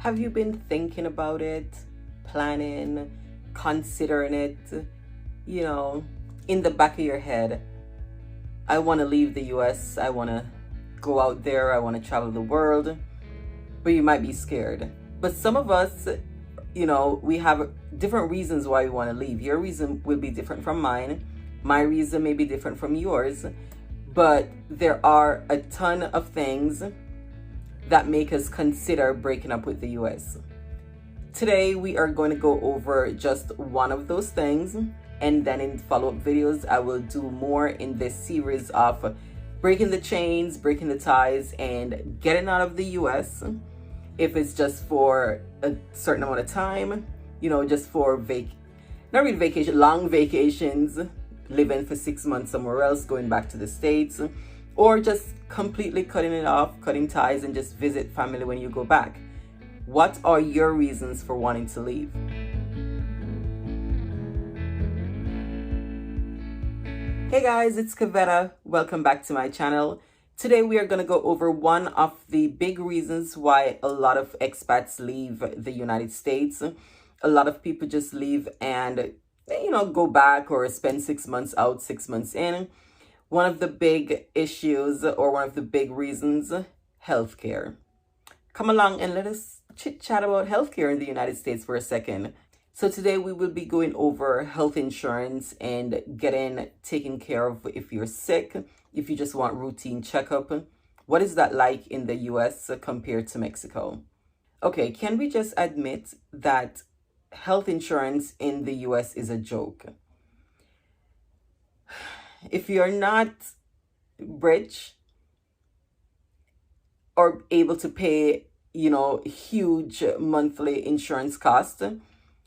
Have you been thinking about it, planning, considering it, in the back of your head? I want to leave the US. I want to go out there. I want to travel the world. But you might be scared. But some of us, we have different reasons why we want to leave. Your reason will be different from mine. My reason may be different from yours. But there are a ton of things that make us consider breaking up with the US. Today, we are going to go over just one of those things. And then in follow-up videos, I will do more in this series of breaking the chains, breaking the ties, and getting out of the US. If it's just for a certain amount of time, just for not really vacation, long vacations, living for 6 months somewhere else, going back to the States, or just completely cutting it off, cutting ties, and just visit family when you go back. What are your reasons for wanting to leave? Hey guys, it's Kavetta. Welcome back to my channel. Today we are going to go over one of the big reasons why a lot of expats leave the United States. A lot of people just leave and, go back or spend 6 months out, 6 months in. One of the big issues or one of the big reasons, healthcare. Come along and let us chit chat about healthcare in the United States for a second. So today we will be going over health insurance and getting taken care of if you're sick, if you just want routine checkup. What is that like in the US compared to Mexico? Okay, can we just admit that health insurance in the US is a joke? If you're not rich or able to pay, huge monthly insurance costs,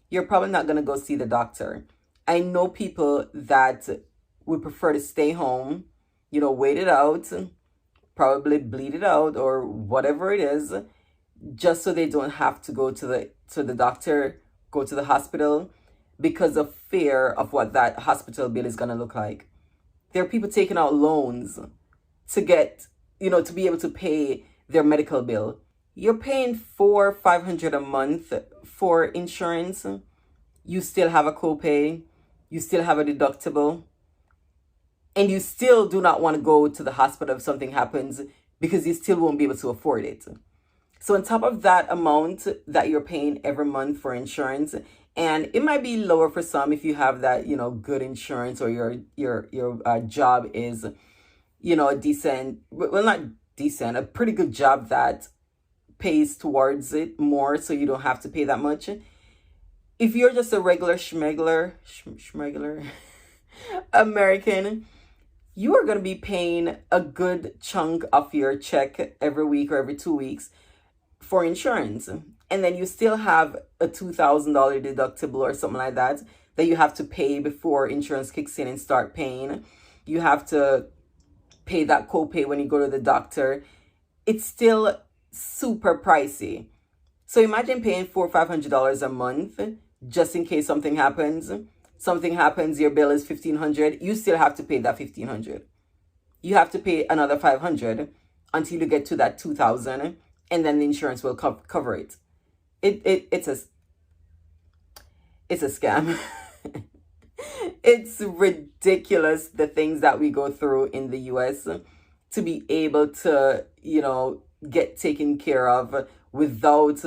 you're probably not going to go see the doctor. I know people that would prefer to stay home, wait it out, probably bleed it out or whatever it is, just so they don't have to go to the doctor, go to the hospital because of fear of what that hospital bill is going to look like. There are people taking out loans to get, to be able to pay their medical bill. You're paying $400-500 a month for insurance. You still have a copay. You still have a deductible. And you still do not want to go to the hospital if something happens because you still won't be able to afford it. So on top of that amount that you're paying every month for insurance, and it might be lower for some if you have that, good insurance or your job is, a decent, well, not decent, a pretty good job that pays towards it more so you don't have to pay that much. If you're just a regular schmegler American, you are going to be paying a good chunk of your check every week or every 2 weeks for insurance. And then you still have a $2,000 deductible or something like that you have to pay before insurance kicks in and start paying. You have to pay that copay when you go to the doctor. It's still super pricey. So imagine paying $400-500 a month just in case something happens. Something happens, your bill is $1,500. You still have to pay that $1,500. You have to pay another $500 until you get to that $2,000, and then the insurance will cover it. It's a scam. It's ridiculous the things that we go through in the US to be able to, get taken care of without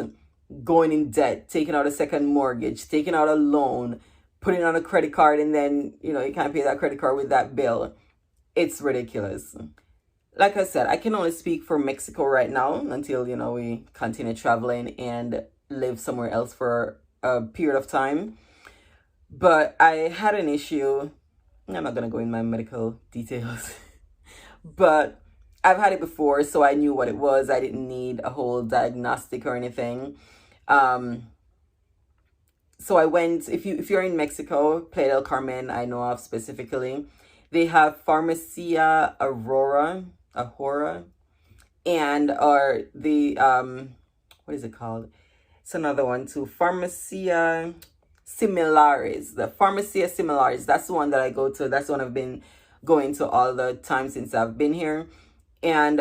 going in debt, taking out a second mortgage, taking out a loan, putting on a credit card, and then, you can't pay that credit card with that bill. It's ridiculous. Like I said, I can only speak for Mexico right now until, we continue traveling and live somewhere else for a period of time. But I had an issue. I'm not going to go in my medical details. But I've had it before, so I knew what it was. I didn't need a whole diagnostic or anything. So I went, if you're in Mexico, Playa del Carmen, I know of specifically, they have Farmacia Ahorra, and what is it called? It's another one too, Farmacia Similares. The Farmacia Similares, that's the one that I go to. That's the one I've been going to all the time since I've been here. And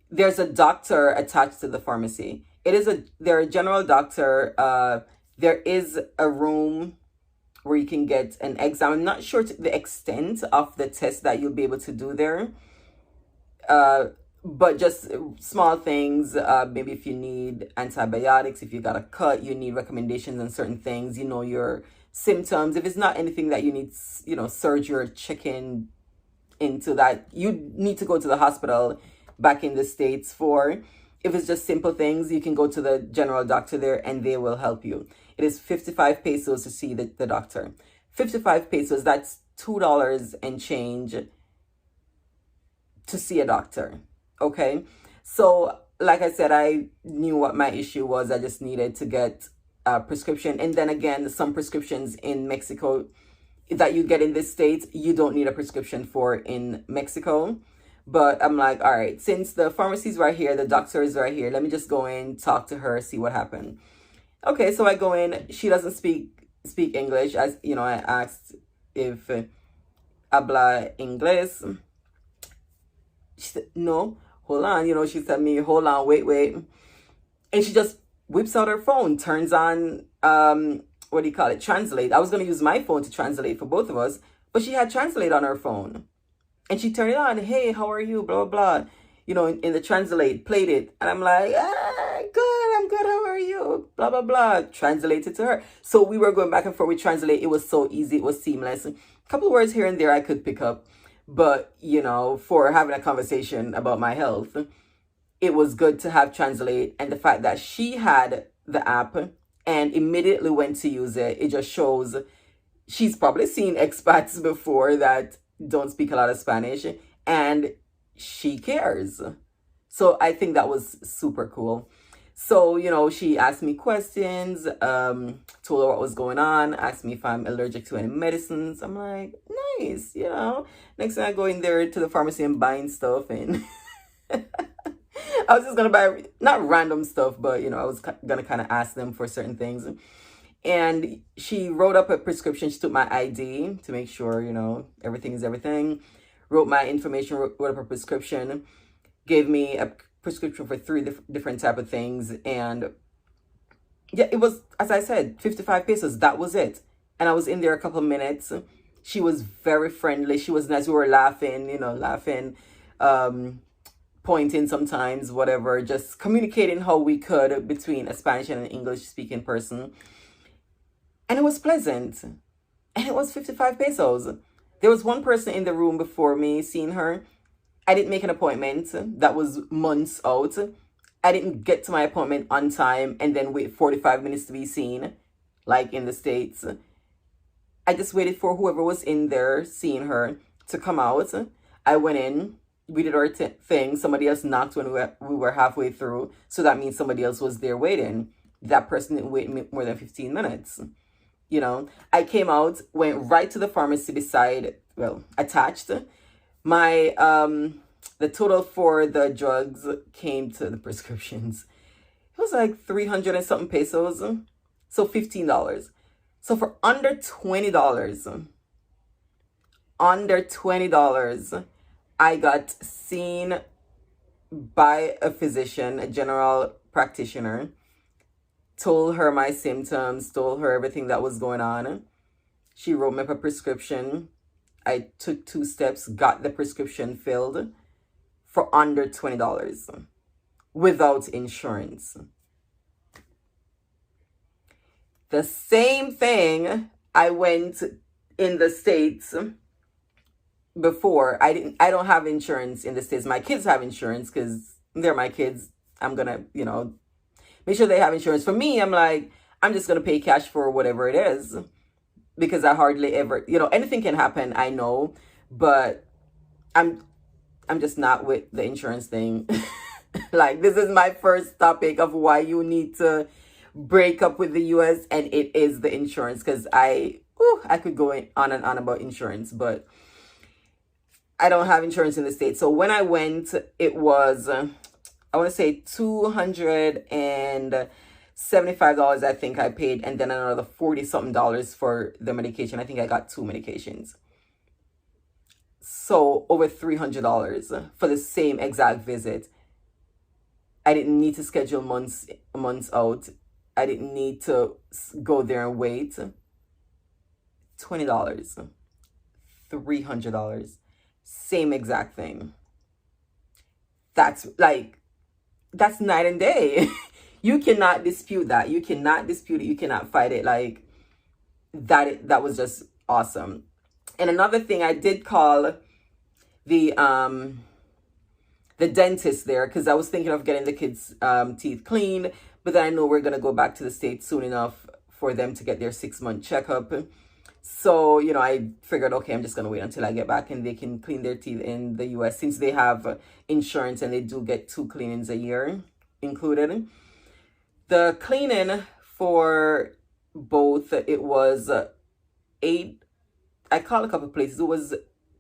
there's a doctor attached to the pharmacy. they're a general doctor. There is a room where you can get an exam. I'm not sure to the extent of the test that you'll be able to do there. But just small things, maybe if you need antibiotics, if you got a cut, you need recommendations on certain things, you know, your symptoms. If it's not anything that you need, you know, surgery or check-in into, that you need to go to the hospital back in the States for. If it's just simple things, you can go to the general doctor there and they will help you. It is 55 pesos to see the doctor. 55 pesos, that's $2 and change to see a doctor. Okay. So like I said, I knew what my issue was. I just needed to get a prescription. And then again, some prescriptions in Mexico that you get in the States, you don't need a prescription for in Mexico. But I'm like, all right, since the pharmacy's right here, the doctor is right here, let me just go in, talk to her, see what happened. Okay, so I go in. She doesn't speak English. As you know, I asked if habla inglés. She said, no, hold on. You know, she said me, hold on, wait. And she just whips out her phone, turns on, what do you call it? Translate. I was going to use my phone to translate for both of us, but she had translate on her phone. And she turned it on. Hey, how are you? Blah, blah, blah. You know, in the translate, played it. And I'm like, good, I'm good. How are you? Blah, blah, blah. Translated to her. So we were going back and forth with translate. It was so easy. It was seamless. A couple of words here and there I could pick up. But, you know, for having a conversation about my health, it was good to have translate. And the fact that she had the app and immediately went to use it, it just shows she's probably seen expats before that don't speak a lot of Spanish, and she cares. So I think that was super cool. So, you know, she asked me questions, told her what was going on, asked me if I'm allergic to any medicines. I'm like, nice, you know. Next thing I go in there to the pharmacy and buying stuff, and I was just gonna buy not random stuff, but you know, I was gonna kind of ask them for certain things. And she wrote up a prescription. She took my ID to make sure, you know, everything is everything. Wrote my information, wrote up a prescription, gave me a prescription for 3 different type of things. And yeah, it was, as I said, 55 pesos. That was it. And I was in there a couple of minutes. She was very friendly. She was nice. We were laughing, you know, pointing sometimes, whatever, just communicating how we could between a Spanish and an English speaking person. And it was pleasant. And it was 55 pesos. There was one person in the room before me, seeing her. I didn't make an appointment. That was months out. I didn't get to my appointment on time and then wait 45 minutes to be seen, like in the States. I just waited for whoever was in there seeing her to come out. I went in. We did our thing. Somebody else knocked when we were halfway through. So that means somebody else was there waiting. That person didn't wait more than 15 minutes. You know, I came out, went right to the pharmacy beside, attached. My, the total for the drugs came to the prescriptions. It was like 300 and something pesos. So $15. So for under $20, I got seen by a physician, a general practitioner. Told her my symptoms, told her everything that was going on. She wrote me up a prescription. I took 2 steps, got the prescription filled for under $20 without insurance. The same thing I went in the States before. I don't have insurance in the States. My kids have insurance because they're my kids. I'm gonna, you know, make sure they have insurance. For me, I'm like, I'm just going to pay cash for whatever it is because I hardly ever, you know, anything can happen, I know, but I'm just not with the insurance thing. Like, this is my first topic of why you need to break up with the US, and it is the insurance, because I could go on and on about insurance, but I don't have insurance in the States. So when I went, it was... I want to say $275, I think I paid, and then another $40-something for the medication. I think I got 2 medications. So over $300 for the same exact visit. I didn't need to schedule months out. I didn't need to go there and wait. $20, $300, same exact thing. That's like, that's night and day. You cannot dispute that. You cannot dispute it. You cannot fight it. Like that was just awesome. And another thing, I did call the dentist there because I was thinking of getting the kids' teeth cleaned, but then I know we're gonna go back to the States soon enough for them to get their 6-month checkup. So, you know, I figured, okay, I'm just gonna wait until I get back and they can clean their teeth in the US since they have insurance and they do get 2 cleanings a year included. The cleaning for both, it was I called a couple places. It was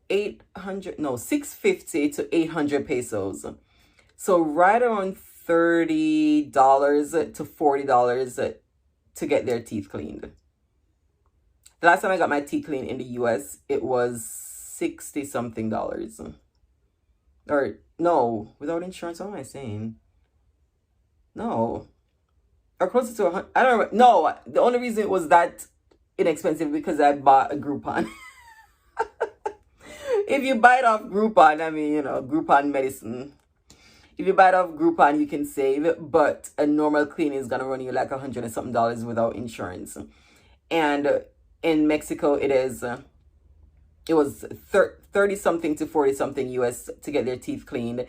650 to 800 pesos. So right around $30 to $40 to get their teeth cleaned. The last time I got my teeth cleaned in the US, it was 60 something dollars. Or no, without insurance, what am I saying? No. Or closer to 100. I don't know. No, the only reason it was that inexpensive because I bought a Groupon. If you buy it off Groupon, I mean, you know, Groupon medicine. If you buy it off Groupon, you can save, but a normal cleaning is gonna run you like $100 and something without insurance. And in Mexico, it was 30 something to 40 something US to get their teeth cleaned.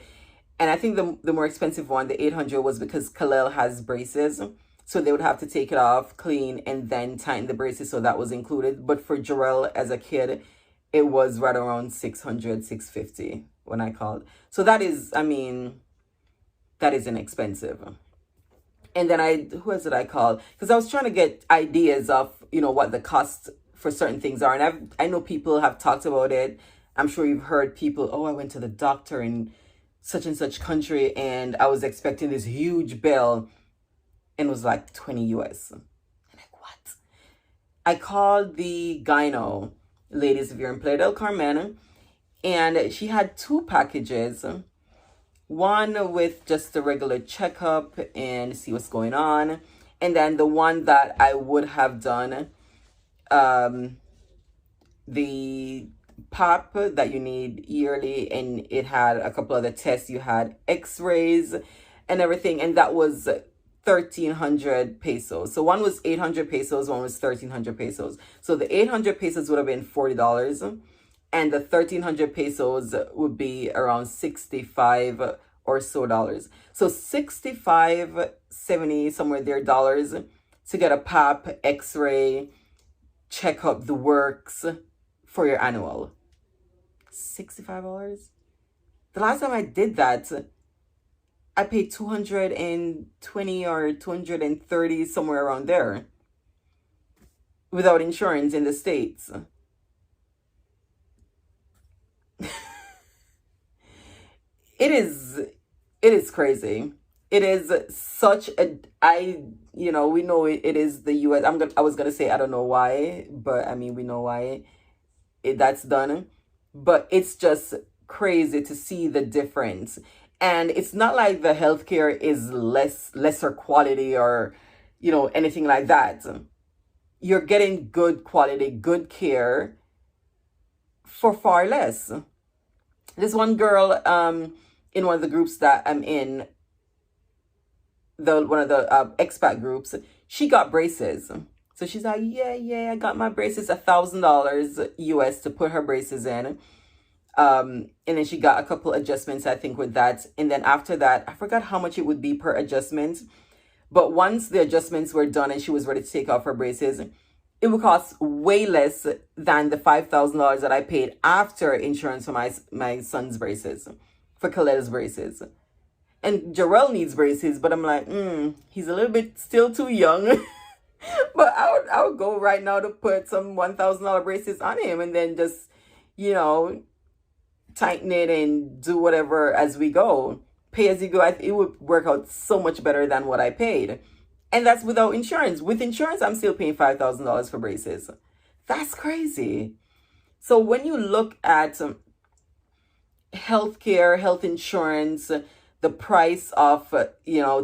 And I think the more expensive one, the 800, was because Kalel has braces. So they would have to take it off, clean, and then tighten the braces. So that was included. But for Jarrell as a kid, it was right around 600, 650 when I called. So that is, I mean, that is inexpensive. And then who else did I call? Because I was trying to get ideas of, you know, what the cost for certain things are. And I know people have talked about it. I'm sure you've heard people, oh, I went to the doctor in such and such country and I was expecting this huge bill and it was like 20 US. I'm like, what? I called the gyno, ladies, if you're in Playa del Carmen, and she had 2 packages. One with just the regular checkup and see what's going on. And then the one that I would have done, the pap that you need yearly, and it had a couple other tests. You had x-rays and everything, and that was 1,300 pesos. So one was 800 pesos, one was 1,300 pesos. So the 800 pesos would have been $40, and the 1,300 pesos would be around 65 or so dollars. So 65, 70, somewhere there, dollars to get a pap, x-ray, check up the works for your annual. $65? The last time I did that, I paid 220 or 230, somewhere around there, without insurance in the States. It is crazy. It is such a, we know it is the US. I was gonna say I don't know why, but I mean we know why that's done. But it's just crazy to see the difference. And it's not like the healthcare is lesser quality or, you know, anything like that. You're getting good quality, good care for far less. This one girl, in one of the groups that I'm in, one of the expat groups, she got braces. So she's like, yeah, I got my braces, $1,000 US to put her braces in. And then she got a couple adjustments, I think, with that. And then after that, I forgot how much it would be per adjustment. But once the adjustments were done and she was ready to take off her braces, it would cost way less than the $5,000 that I paid after insurance for my son's braces, for Khalil's braces. And Jarrell needs braces, but I'm like, he's a little bit still too young. But I would go right now to put some $1,000 braces on him and then just, you know, tighten it and do whatever as we go. Pay as you go. It would work out so much better than what I paid. And that's without insurance. With insurance, I'm still paying $5,000 for braces. That's crazy. So when you look at healthcare, health insurance, the price of,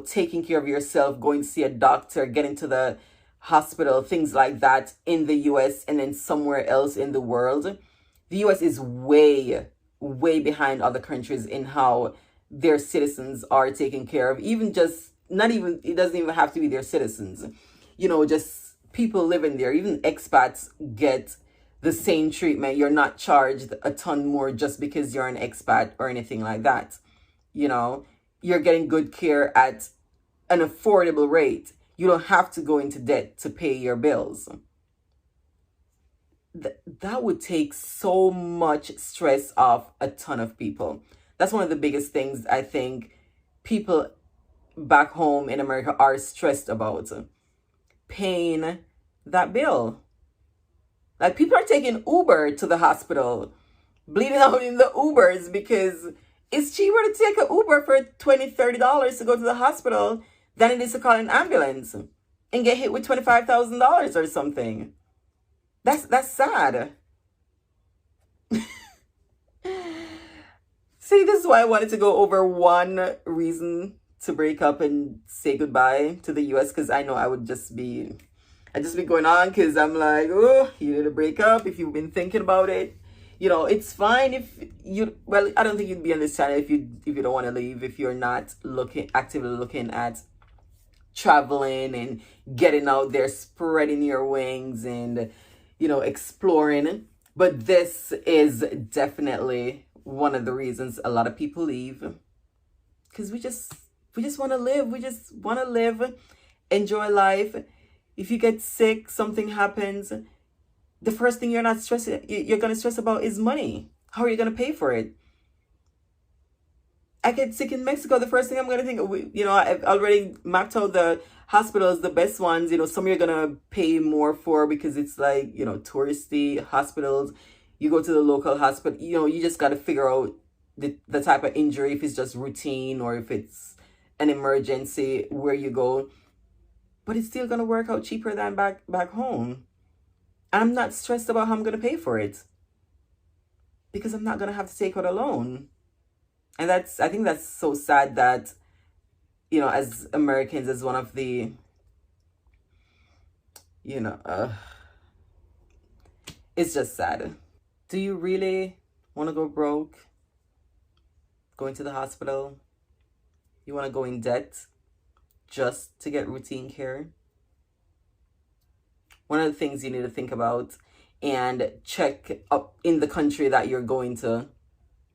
taking care of yourself, going to see a doctor, getting to the hospital, things like that in the US and then somewhere else in the world. The US is way, way behind other countries in how their citizens are taken care of. Even just, not even, it doesn't even have to be their citizens. Just people living there, even expats get the same treatment. You're not charged a ton more just because you're an expat or anything like that. You're getting good care at an affordable rate. You don't have to go into debt to pay your bills. That would take so much stress off a ton of people. That's one of the biggest things I think people back home in America are stressed about. Paying that bill. Like, people are taking Uber to the hospital, bleeding out in the Ubers because it's cheaper to take an Uber for $20, $30 to go to the hospital than it is to call an ambulance and get hit with $25,000 or something. That's sad. See, this is why I wanted to go over one reason to break up and say goodbye to the US, because I know I'd just be going on, because I'm like, oh, you need to break up if you've been thinking about it. It's fine if you, well, I don't think you'd be on this channel if you don't want to leave, if you're not actively looking at traveling and getting out there, spreading your wings and, exploring. But this is definitely one of the reasons a lot of people leave, because we just want to live. We just want to live, enjoy life. If you get sick, something happens, the first thing you're going to stress about is money. How are you going to pay for it? I get sick in Mexico, the first thing I'm going to think, I've already mapped out the hospitals, the best ones. Some you're going to pay more for because it's like, touristy hospitals. You go to the local hospital, you just got to figure out the type of injury, if it's just routine or if it's an emergency, where you go. But it's still going to work out cheaper than back home. I'm not stressed about how I'm going to pay for it, because I'm not going to have to take out a loan. And I think that's so sad that, as Americans, as one of the, it's just sad. Do you really want to go broke going to the hospital? You want to go in debt just to get routine care? One of the things you need to think about and check up in the country that you're going to,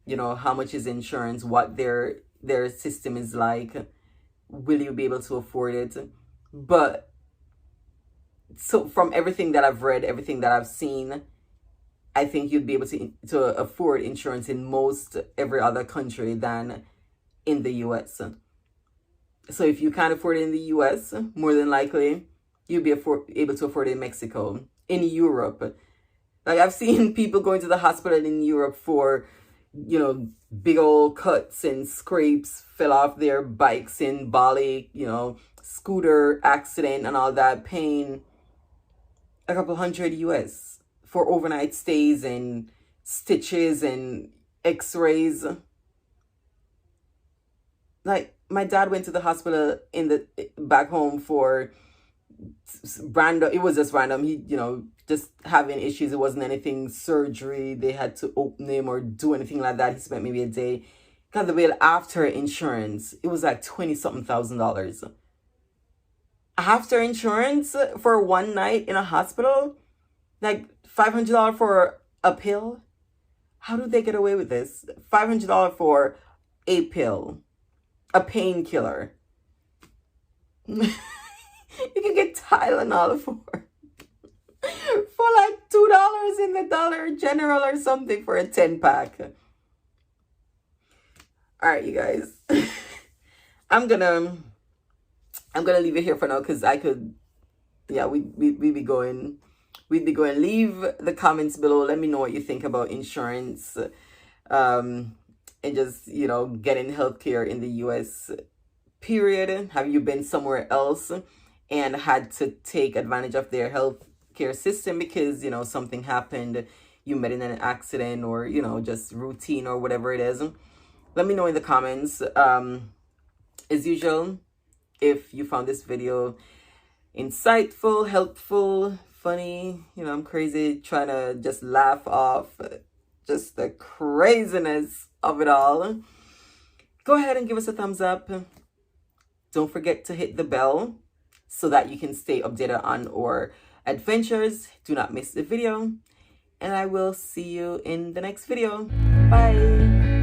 how much is insurance, what their system is like, will you be able to afford it? But so from everything that I've read, everything that I've seen, I think you'd be able to afford insurance in most every other country than in the US. So if you can't afford it in the US, more than likely you'll be able to afford it in Mexico, in Europe. Like, I've seen people going to the hospital in Europe for, big old cuts and scrapes, fell off their bikes in Bali, scooter accident and all that, paying a couple hundred US for overnight stays and stitches and x-rays. Like, my dad went to the hospital back home for random. It was just random. He, just having issues. It wasn't anything surgery. They had to open him or do anything like that. He spent maybe a day. Got the bill after insurance. It was like $20-something thousand. After insurance for one night in a hospital, like $500 for a pill. How do they get away with this? $500 for a pill, a painkiller. You can get Tylenol for like $2 in the Dollar General or something for a 10-pack. All right, you guys. I'm gonna leave it here for now, because I could, we'd be going. Leave the comments below. Let me know what you think about insurance, and just, getting healthcare in the US, period. Have you been somewhere else and had to take advantage of their healthcare system because, something happened, you met in an accident, or, just routine or whatever it is? Let me know in the comments. As usual, if you found this video insightful, helpful, funny, I'm crazy trying to just laugh off just the craziness of it all. Go ahead and give us a thumbs up. Don't forget to hit the bell so that you can stay updated on our adventures. Do not miss the video. And I will see you in the next video. Bye.